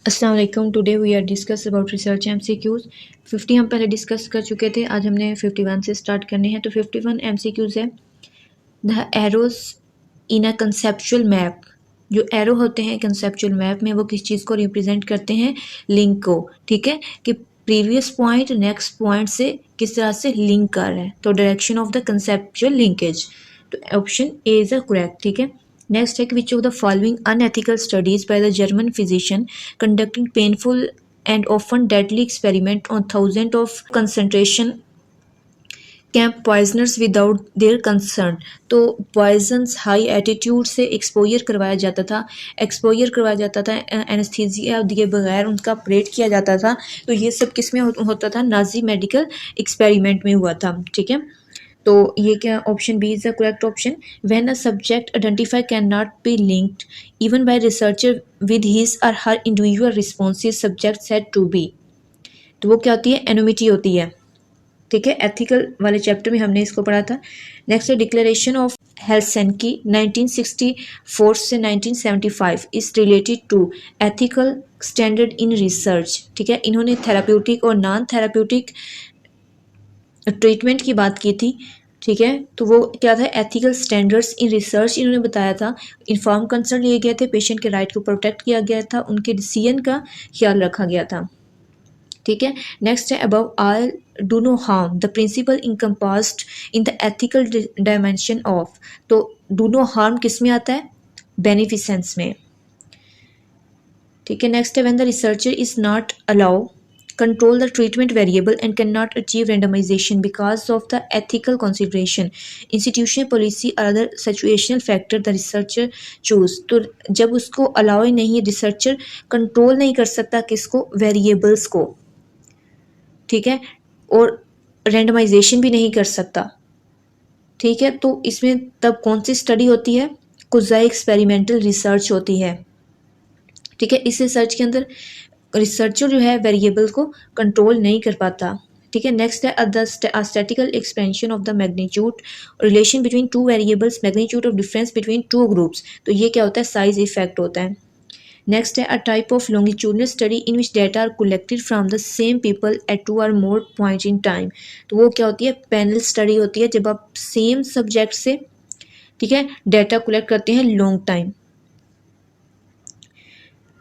अस्सलाम वालेकुम। Today we are discuss about research MCQs. 50 हम पहले डिस्कस कर चुके थे, आज हमने 51 से स्टार्ट करने हैं। तो 51 एमसीक्यूज है। The arrows in a conceptual map, जो एरो होते हैं कंसेप्चुअल मैप में वो किस चीज़ को रिप्रेजेंट करते हैं? लिंक को। ठीक है, कि प्रीवियस पॉइंट नेक्स्ट पॉइंट से किस तरह से लिंक कर रहे हैं, तो direction of the conceptual linkage. तो option A is a correct. ठीक है, नेक्स्ट है कि which of the following unethical studies by the German physician conducting painful and often deadly experiment on thousands of concentration camp poisoners without their concern. तो poisons high altitude से exposure करवाया जाता था, anaesthesia दिए बगैर उनका ऑपरेट किया जाता था। तो ये सब किस में होता था? नाजी मेडिकल एक्सपेरिमेंट में हुआ था। ठीक है, तो ये क्या option B is the correct option. When a subject identify can not be linked even by researcher with his और her individual responses subject said to be. तो वो क्या होती है? एनोमिटी होती है। ठीक है, एथिकल वाले चैप्टर में हमने इसको पढ़ा था। नेक्स्ट है डिक्लेरेशन ऑफ हेलसिंकी 1964 से 1975 is related to ethical standard in research. ठीक है, इन्होंने थेराप्यूटिक और नॉन थेराप्यूटिक ट्रीटमेंट की बात की थी। ठीक है, तो वो क्या था? एथिकल स्टैंडर्ड्स इन रिसर्च इन्होंने बताया था। इन्फॉर्म कंसर्न लिए गए थे, पेशेंट के राइट को प्रोटेक्ट किया गया था, उनके डिसीजन का ख्याल रखा गया था। ठीक है, नेक्स्ट है above all do no harm the principle encompassed in the ethical dimension of. तो डू नो हार्म किस में आता है? बेनिफिसेंस में। ठीक है, नेक्स्ट है when the researcher is not allow control the treatment variable and cannot achieve randomization because of the ethical consideration, institutional policy or other situational factor the researcher choose। तो जब उसको अलाउ ही नहीं है, researcher control नहीं कर सकता किसको? Variables को। ठीक है, और रेंडमाइजेशन भी नहीं कर सकता। ठीक है, तो इसमें तब कौन सी स्टडी होती है? कुजाई एक्सपेरिमेंटल रिसर्च होती है। ठीक है, इस रिसर्च के अंदर रिसर्चर जो है वेरिएबल को कंट्रोल नहीं कर पाता। ठीक है, नेक्स्ट है the statistical expansion of the magnitude relation between two variables, magnitude of difference between two groups. तो ये क्या होता है? साइज इफेक्ट होता है। नेक्स्ट है a type of longitudinal study in which data are collected from the same people at two or more point in time. तो वो क्या होती है? पैनल स्टडी होती है, जब आप सेम सब्जेक्ट से, ठीक है, डेटा कलेक्ट करते हैं लॉन्ग टाइम।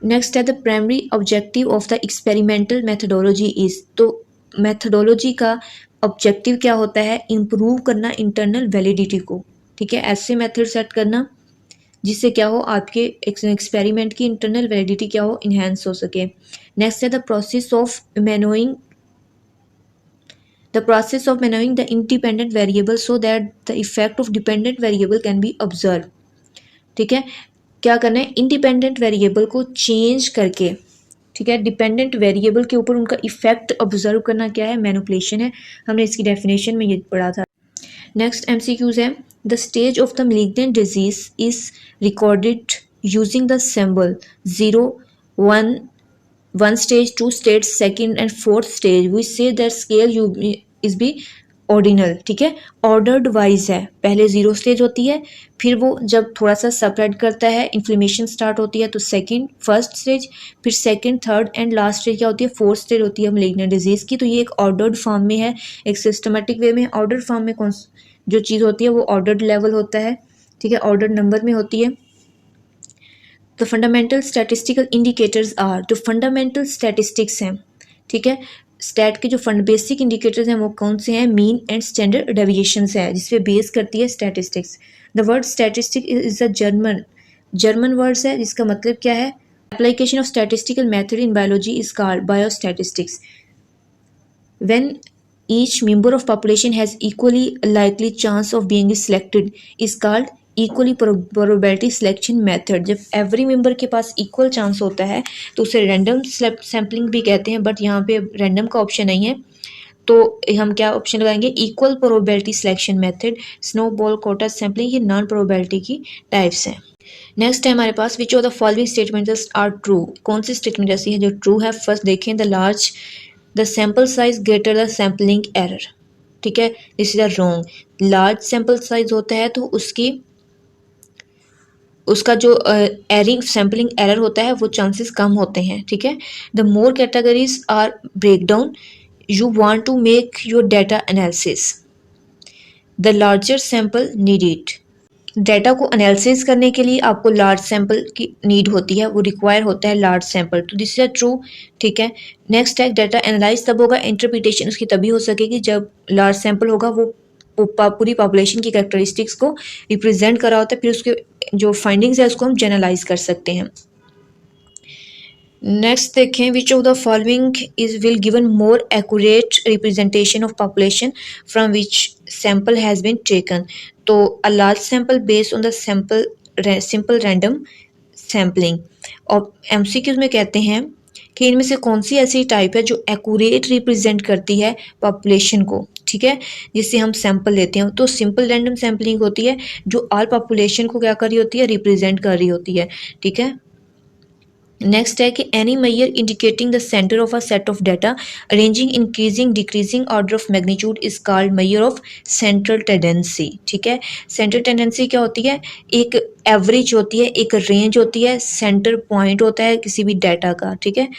नेक्स्ट है the primary objective of the experimental methodology is. तो मेथडोलॉजी का ऑब्जेक्टिव क्या होता है? इम्प्रूव करना इंटरनल वैलिडिटी को। ठीक है, ऐसे मेथड सेट करना जिससे क्या हो? आपके एक्सपेरिमेंट की इंटरनल वैलिडिटी क्या हो? इन्हेंस हो सके। नेक्स्ट है द प्रोसेस ऑफ मैनोइंग the independent variable so that the effect of dependent variable can be observe. ठीक है, क्या करना है? इंडिपेंडेंट वेरिएबल को चेंज करके, ठीक है, डिपेंडेंट वेरिएबल के ऊपर उनका इफेक्ट ऑब्जर्व करना क्या है? मैनिपुलेशन है। हमने इसकी डेफिनेशन में ये पढ़ा था। नेक्स्ट एमसीक्यूज है the stage of the malignant disease is recorded using the symbol 0 1 one stage, two stages, second and fourth stage। we say that scale you is be ordinal. ठीक है, ऑर्डर्ड वाइज है। पहले 0 stage होती है, फिर वो जब थोड़ा सा स्प्रेड करता है, इन्फ्लेमेशन स्टार्ट होती है, तो सेकंड फर्स्ट स्टेज, फिर second third and last stage क्या होती है? फोर्थ स्टेज होती है मैलिग्नेंट डिजीज़ की। तो ये एक ऑर्डर्ड फॉर्म में है, एक सिस्टमेटिक वे में। ऑर्डर्ड फॉर्म में कौन जो चीज़ होती है वो ऑर्डर्ड लेवल होता है। ठीक है, ऑर्डर्ड नंबर में होती है। तो फंडामेंटल स्टैटिस्टिकल इंडिकेटर्स आर, जो फंडामेंटल स्टैटिस्टिक्स हैं, ठीक है, स्टैट के जो बेसिक इंडिकेटर्स हैं वो कौन से हैं? मीन एंड स्टैंडर्ड डेविएशंस है, जिसपे बेस करती है statistics. The word statistic is a German words है, जिसका मतलब क्या है? Application of statistical method in biology is called biostatistics. When each member of population has equally likely chance of being selected is called equally probability selection method. जब every member के पास equal chance होता है तो उसे random sampling भी कहते हैं, but यहाँ पे रैंडम का ऑप्शन नहीं है, तो हम क्या ऑप्शन लगाएंगे? Equal probability selection method. Snowball quota sampling ये नॉन प्रोबेबिलिटी की टाइप्स हैं। नेक्स्ट है हमारे पास which of the following statements are true. कौन सी स्टेटमेंट ऐसी है जो ट्रू है? फर्स्ट देखें, the sample size greater the sampling error. ठीक है, this is a wrong. Large sample size होता है तो उसकी उसका जो एरिंग सैम्पलिंग एरर होता है वो चांसेस कम होते हैं, ठीक है। The more categories are break down you want to make your data analysis, the larger sample needed. Data को एनालिसिस करने के लिए आपको लार्ज सैंपल की नीड होती है, वो रिक्वायर होता है लार्ज सैंपल, तो दिस इज ट्रू, ठीक है। नेक्स्ट है डाटा एनालाइज तब होगा, इंटरप्रिटेशन उसकी तभी हो सकेगी जब लार्ज सैंपल होगा, वो पूरी पॉपुलेशन की कैरेक्टरिस्टिक्स को रिप्रेजेंट करा होता है, फिर उसके जो फाइंडिंग्स है उसको हम जनरलाइज कर सकते हैं। नेक्स्ट देखें, which of the following is will given more accurate representation of population from which sample has been taken. तो a large sample based on the simple random sampling. और एमसीक्यूज में कहते हैं कि इनमें से कौन सी ऐसी टाइप है जो एक्यूरेट रिप्रेजेंट करती है पॉपुलेशन को, ठीक है, जिससे हम सैंपल लेते हैं। तो सिंपल रैंडम सैम्पलिंग होती है जो ऑल पॉपुलेशन को क्या कर रही होती है, रिप्रेजेंट कर रही होती है, ठीक है। नेक्स्ट है कि any measure indicating the centre of a set of data arranging increasing decreasing order of magnitude is called measure of central tendency, ठीक है। सेंट्रल टेंडेंसी क्या होती है, एक एवरेज होती है, एक रेंज होती है, सेंटर पॉइंट होता है किसी भी डाटा का, ठीक है।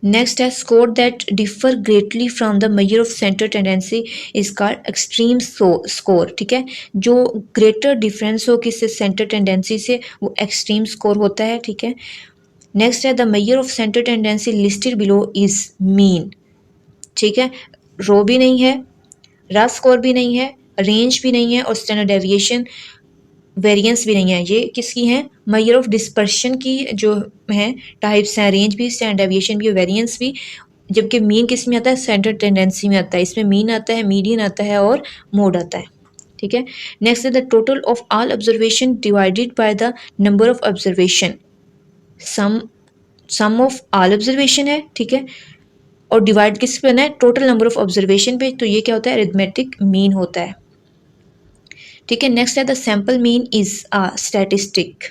नेक्स्ट है score that differ greatly from the measure of centre tendency is called extreme score, ठीक है। जो ग्रेटर डिफरेंस हो किसी सेंटर टेंडेंसी से वो एक्सट्रीम स्कोर होता है, ठीक है। नेक्स्ट है the measure of centre tendency listed below is mean, ठीक है। रो भी नहीं है, रफ स्कोर भी नहीं है, रेंज भी नहीं है और स्टैंडर्ड डेविएशन वेरिएंस भी नहीं है। ये किसकी हैं, मेजर ऑफ डिस्पर्शन की जो है टाइप्स हैं, रेंज भी, स्टैंडर्ड डेविएशन भी, वेरिएंस भी। जबकि मीन किस में आता है, सेंटर टेंडेंसी में आता है। इसमें मीन आता है, मीडियन आता है और मोड आता है, ठीक है। नेक्स्ट है the total of all observation divided by the number of observation. Sum of all observation है, ठीक है, और डिवाइड किस पे करना है, टोटल नंबर ऑफ ऑब्जर्वेशन पे। तो ये क्या होता है, अरिथमेटिक मीन होता है, ठीक है। नेक्स्ट है the sample mean is a statistic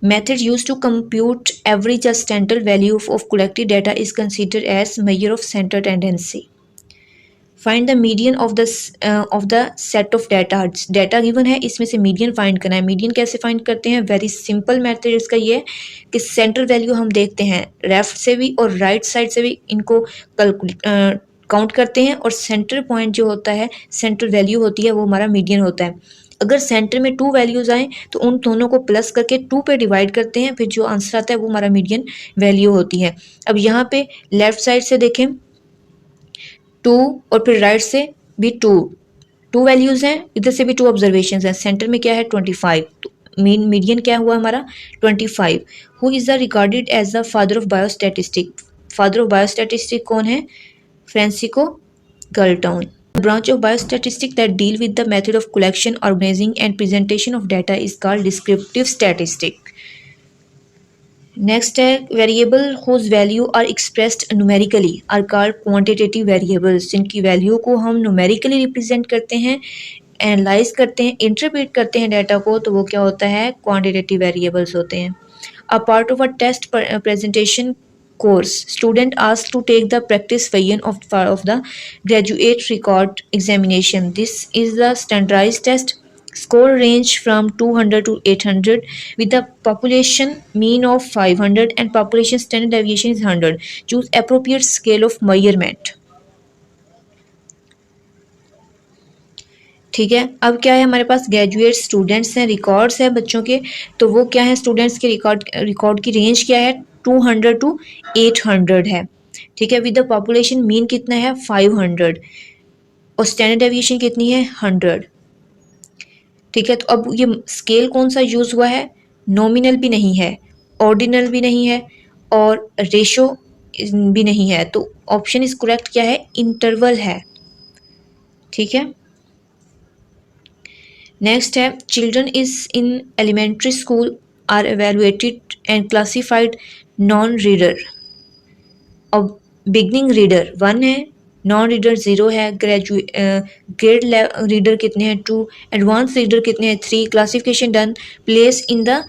method used to compute average or standard value of collected data is considered as measure of center tendency. Find the median of the set of data given है, इसमें से median find करना है। Median कैसे find करते हैं, very simple method इसका ये है कि सेंटर वैल्यू हम देखते हैं लेफ्ट से भी और राइट साइड से भी, इनको काउंट करते हैं और सेंटर पॉइंट जो होता है, सेंटर वैल्यू होती है, वो हमारा मीडियन होता है। अगर सेंटर में 2 वैल्यूज़ आएँ तो उन दोनों को प्लस करके 2 पे डिवाइड करते हैं, फिर जो आंसर आता है वो हमारा मीडियन वैल्यू होती है। अब यहाँ पे लेफ्ट साइड से देखें 2 और फिर राइट से भी 2 वैल्यूज़ हैं, इधर से भी 2 ऑब्जर्वेशन हैं, सेंटर में क्या है 25। तो मीडियन क्या हुआ हमारा 25। Who is the recorded as the father of biostatistic. Father of biostatistic कौन है, Francisco Galton. Branch of biostatistics that deal with the method of collection, organizing and presentation of data is called descriptive statistics. Next है variable whose value are expressed numerically are called quantitative variables, जिनकी value को हम numerically represent करते हैं, analyse करते हैं, interpret करते हैं डाटा को, तो वो क्या होता है, क्वांटिटेटिव वेरिएबल्स होते हैं। A part of a test presentation course, student asked to take the practice version of the graduate record examination. This is the standardized test. Score range from 200 to 800 with the population mean of 500 and population standard deviation is 100. Choose appropriate scale of measurement. ठीक है। अब क्या है, हमारे पास graduate students हैं, records हैं बच्चों के, तो वो क्या है, स्टूडेंट्स के रिकॉर्ड की रेंज क्या है, 200 टू 800 है, ठीक है। विद द पॉपुलेशन मीन कितना है 500 और स्टैंडर्ड डेविएशन कितनी है 100, ठीक है। तो अब ये स्केल कौन सा यूज़ हुआ है, नॉमिनल भी नहीं है, ऑर्डिनल भी नहीं है और रेशो भी नहीं है, तो ऑप्शन इज करेक्ट क्या है, इंटरवल है, ठीक है। नेक्स्ट है children is in elementary school are evaluated and classified non reader. अब बिगनिंग रीडर 1 है, नॉन रीडर 0 है, ग्रेड रीडर कितने हैं 2, एडवांस रीडर कितने हैं 3, classification done, place in the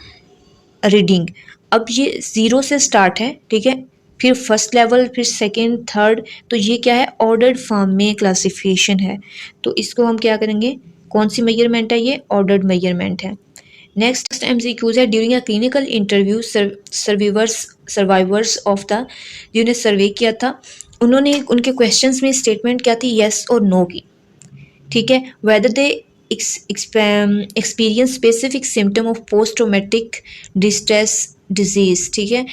reading. अब ये 0 से स्टार्ट है, ठीक है, फिर फर्स्ट लेवल, फिर सेकेंड, थर्ड, तो ये क्या है ऑर्डर्ड फॉर्म में क्लासिफिकेशन है, तो इसको हम क्या करेंगे कौन सी मेजरमेंट है ये? ऑर्डर्ड मेजरमेंट है। नेक्स्ट एमसीक्यूज है, during a clinical interview survivors of the, जिन्हें सर्वे किया था उन्होंने उनके क्वेश्चंस में स्टेटमेंट क्या थी? येस और नो की। ठीक है, whether they experience specific symptom of post traumatic distress disease. ठीक है,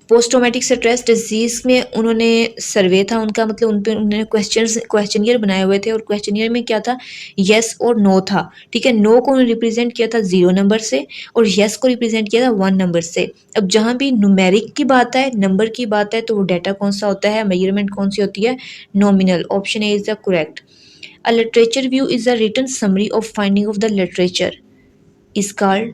पोस्ट ट्रोमेटिक स्ट्रेस डिजीज में उन्होंने सर्वे था उनका, मतलब उन पे उन्होंने क्वेश्चनियर बनाए हुए थे और क्वेश्चनियर में क्या था? यस और नो था। ठीक है, नो को उन्होंने रिप्रेजेंट किया था 0 नंबर से और यस को रिप्रेजेंट किया था 1 नंबर से। अब जहाँ भी न्यूमेरिक की बात है, नंबर की बात है, तो वो डाटा कौन सा होता है? मेजरमेंट कौन सी होती है? Nominal. Option A is the correct. A literature view is a written summary of finding of the literature is called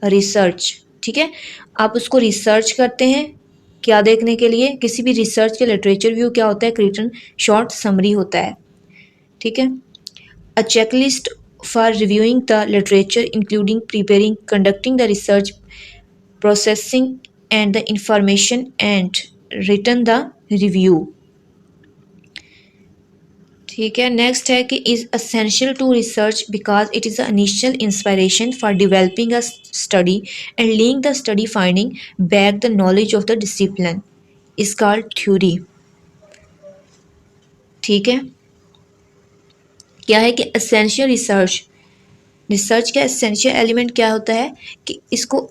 research. ठीक है, आप उसको रिसर्च करते हैं क्या देखने के लिए? किसी भी रिसर्च के लिटरेचर व्यू क्या होता है? रिटन शॉर्ट समरी होता है। ठीक है, a checklist for reviewing the literature including preparing, conducting the research, processing and the information and written the review. ठीक है, नेक्स्ट है कि is essential to research because it is the initial inspiration for developing a study and linking the study finding back the knowledge of the discipline is called theory. ठीक है, क्या है कि essential research का essential element क्या होता है कि इसको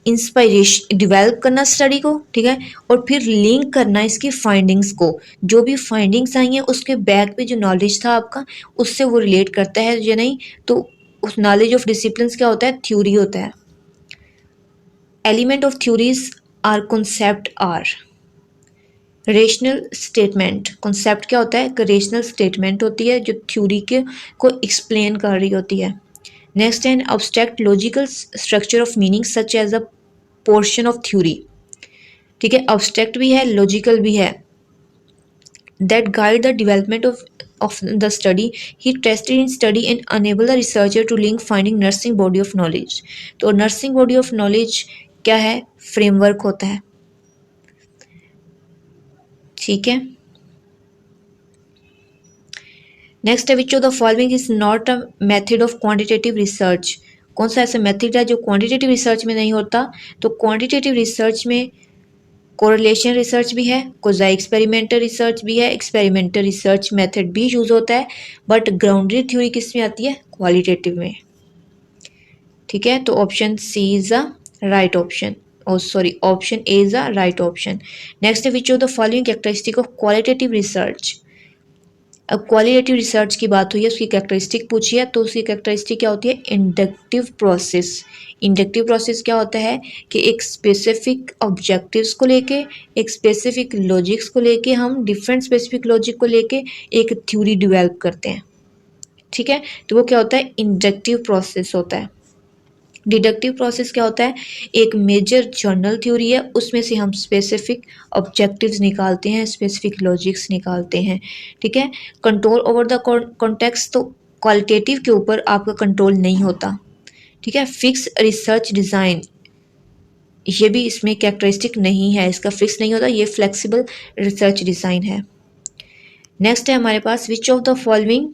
इंस्पायरेशन डेवलप करना स्टडी को। ठीक है, और फिर लिंक करना इसकी फाइंडिंग्स को, जो भी फाइंडिंग्स आई हैं उसके बैक पे जो नॉलेज था आपका उससे वो रिलेट करता है या नहीं, तो उस नॉलेज ऑफ डिसिप्लिन क्या होता है? थ्योरी होता है। Element of theories are concept are rational statement. Concept क्या होता है? एक रेशनल स्टेटमेंट होती है जो थ्योरी के को एक्सप्लेन कर रही होती है। नेक्स्ट है abstract logical structure of meaning such as a portion of theory. ठीक है, अब्स्ट्रैक्ट भी है, लॉजिकल भी है। That guide the development of the study he tested in study and enable the researcher to link finding nursing body of knowledge. तो nursing body of knowledge क्या है? Framework होता है। ठीक है, नेक्स्ट है which of the following is not a method of quantitative research. कौन सा ऐसा मेथड है जो क्वांटिटेटिव रिसर्च में नहीं होता? तो क्वांटिटेटिव रिसर्च में कोरिलेशन रिसर्च भी है, कोजाई एक्सपेरिमेंटल रिसर्च भी है, एक्सपेरिमेंटल रिसर्च मेथड भी यूज होता है, बट ग्राउंडेड थ्योरी किस में आती है? क्वालिटेटिव में। ठीक है, तो option C is the right option, oh sorry option A is the right option. Next है which of the following characteristic of qualitative research. अब क्वालिटेटिव रिसर्च की बात हुई है, उसकी कैरेक्टरिस्टिक पूछी है, तो उसकी कैरेक्टरिस्टिक क्या होती है? Inductive process. इंडक्टिव प्रोसेस क्या होता है कि एक स्पेसिफिक ऑब्जेक्टिव्स को लेके, एक स्पेसिफिक लॉजिक्स को लेके, हम डिफरेंट स्पेसिफिक लॉजिक को लेके एक थ्योरी डेवलप करते हैं। ठीक है, तो वो क्या होता है? इंडक्टिव प्रोसेस होता है। डिडक्टिव प्रोसेस क्या होता है? एक मेजर जर्नल थ्योरी है, उसमें से हम स्पेसिफिक ऑब्जेक्टिव्स निकालते हैं, स्पेसिफिक लॉजिक्स निकालते हैं। ठीक है, कंट्रोल ओवर द कॉन्टेक्स्ट, तो क्वालिटेटिव के ऊपर आपका कंट्रोल नहीं होता। ठीक है, फिक्स रिसर्च डिज़ाइन, ये भी इसमें कैरेक्टरिस्टिक नहीं है, इसका फिक्स नहीं होता, ये फ्लेक्सिबल रिसर्च डिज़ाइन है। नेक्स्ट है हमारे पास which of the following,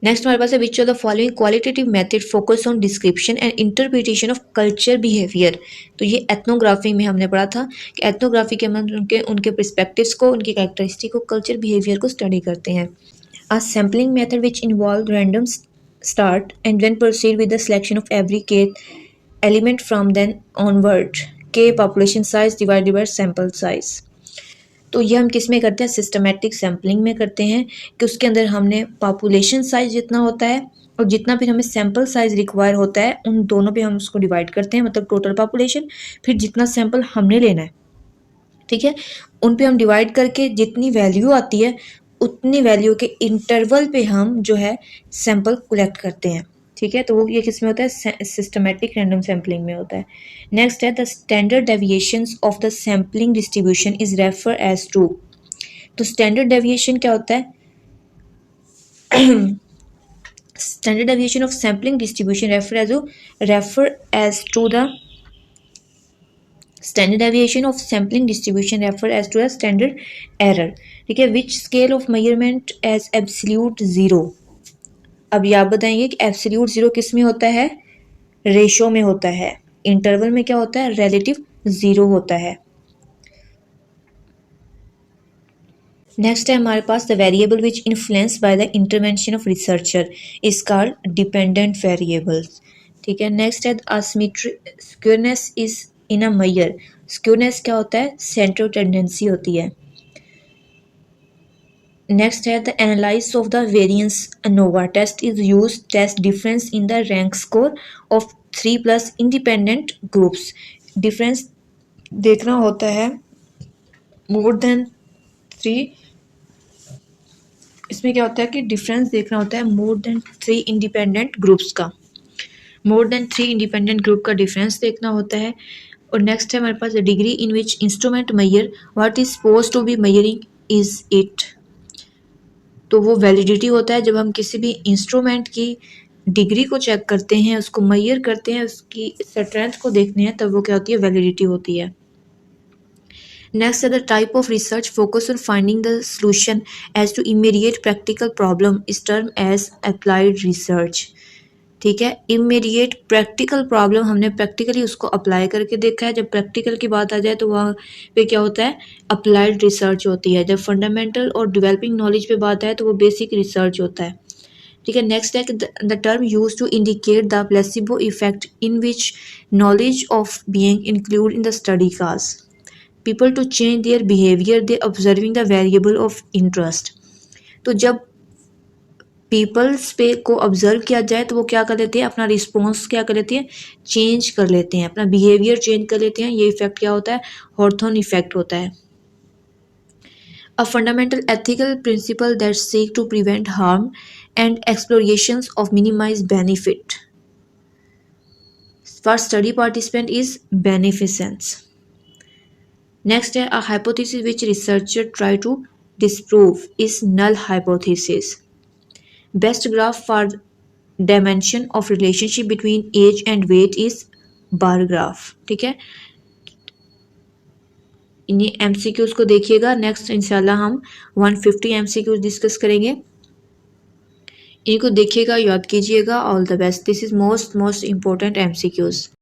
next हमारे पास है which of the following qualitative method focus on description and interpretation of culture behaviour. तो ये एथनोग्राफी में हमने पढ़ा था कि एथनोग्राफी के हम उनके उनके पर्सपेक्टिव्स को, उनकी कैरेक्टरिस्टिक को, कल्चर बिहेवियर को स्टडी करते हैं। A sampling method which involved random start and then proceed with the selection of every k element from then onward. K population size divided by sample size. तो ये हम किस में करते हैं? सिस्टमेटिक सैम्पलिंग में करते हैं कि उसके अंदर हमने पॉपुलेशन साइज जितना होता है और जितना फिर हमें सैम्पल साइज रिक्वायर होता है, उन दोनों पे हम उसको डिवाइड करते हैं, मतलब टोटल पॉपुलेशन फिर जितना सैंपल हमने लेना है। ठीक है, उन पे हम डिवाइड करके जितनी वैल्यू आती है उतनी वैल्यू के इंटरवल पे हम जो है सैंपल कलेक्ट करते हैं। ठीक है, तो वो ये किस में होता है? सिस्टमेटिक रैंडम सैम्पलिंग में होता है। नेक्स्ट है the standard deviations of the sampling distribution is refer as to. तो स्टैंडर्ड डेविएशन क्या होता है? Standard deviation of sampling distribution refer as to the standard deviation of sampling distribution refer as to a standard error. ठीक है, which scale of measurement as absolute zero. अब ये आप बताएंगे कि एब्सोल्यूट ज़ीरो किस में होता है, रेशो में होता है, इंटरवल में क्या होता है, रिलेटिव ज़ीरो होता है। नेक्स्ट है हमारे पास the variable which influence by the intervention of researcher is called dependent variables. ठीक है, नेक्स्ट है asymmetry skewness is in a measure. Skewness क्या होता है, सेंट्रो टेंडेंसी होती है। नेक्स्ट है the analysis of the variance ANOVA test is use test difference in the rank score of 3+ independent groups. Difference देखना होता है मोर देन 3, इसमें क्या होता है कि डिफरेंस देखना होता है मोर देन 3 इंडिपेंडेंट ग्रुप्स का, मोर देन 3 इंडिपेंडेंट ग्रुप का डिफरेंस देखना होता है। और नेक्स्ट है हमारे पास degree in which instrument measure what is suppose to be measuring is it. तो वो वैलिडिटी होता है जब हम किसी भी इंस्ट्रूमेंट की डिग्री को चेक करते हैं, उसको मेजर करते हैं, उसकी स्ट्रेंथ को देखते हैं, तब वो क्या होती है, वैलिडिटी होती है। Next, the type of research focus on finding the solution as to immediate practical problem is termed as applied research। ठीक है, इमीडिएट प्रैक्टिकल प्रॉब्लम हमने प्रैक्टिकली उसको अप्लाई करके देखा है। जब प्रैक्टिकल की बात आ जाए तो वहाँ पे क्या होता है, अप्लाइड रिसर्च होती है। जब फंडामेंटल और डेवलपिंग नॉलेज पे बात आए तो वो बेसिक रिसर्च होता है। ठीक है, नेक्स्ट है the term use to indicate the placebo effect in which knowledge of being include in the study cause people to change their behaviour they observing the variable of interest. तो जब peoples पे को observe किया जाए तो वो क्या कर लेते हैं, अपना रिस्पॉन्स क्या कर लेते हैं, चेंज कर लेते हैं, अपना बिहेवियर चेंज कर लेते हैं। ये इफेक्ट क्या होता है, हॉर्थोन इफेक्ट होता है। A fundamental ethical principle that seek to prevent harm and explorations of minimize benefit for study participant is beneficence. Next है a hypothesis which researcher try to disprove is null hypothesis. Best graph for dimension of relationship between age and weight is bar graph. ठीक है, इन्हीं MCQs को देखिएगा। Next इंशाल्लाह हम 150 MCQs discuss करेंगे, इनको देखिएगा, याद कीजिएगा। All the best, this is most important MCQs.